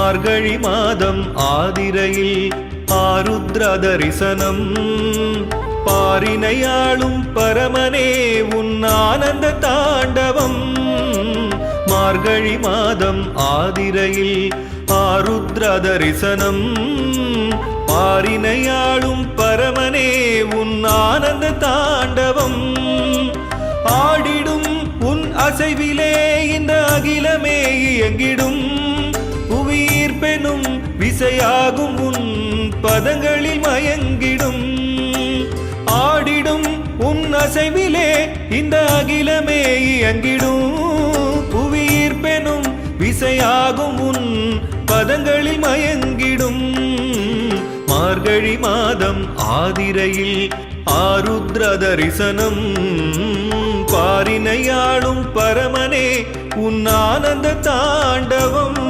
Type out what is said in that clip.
மார்கழி மாதம் ஆதிரையில் ஆருத்ர தரிசனம் பாரினையாளும் பரமனே உன் ஆனந்த தாண்டவம். மார்கழி மாதம் ஆதிரையில் ஆருத்ர தரிசனம் பாரினையாளும் பரமனே உன் ஆனந்த தாண்டவம். ஆடிடும் உன் அசைவிலே இந்த அகிலமே இயங்கிடும். புவியீர் பெனும் விசையாகும் உன் பதங்களில் மயங்கிடும். ஆடிடும் உன் அசைவிலே இந்த அகிலமே இயங்கிடும். புவியீர் பெனும் விசையாகும் உன் பதங்களில் மயங்கிடும். மார்கழி மாதம் ஆதிரையில் ஆருத்ர தரிசனம் பாரினையாளும் பரமனே உன் ஆனந்த தாண்டவம்.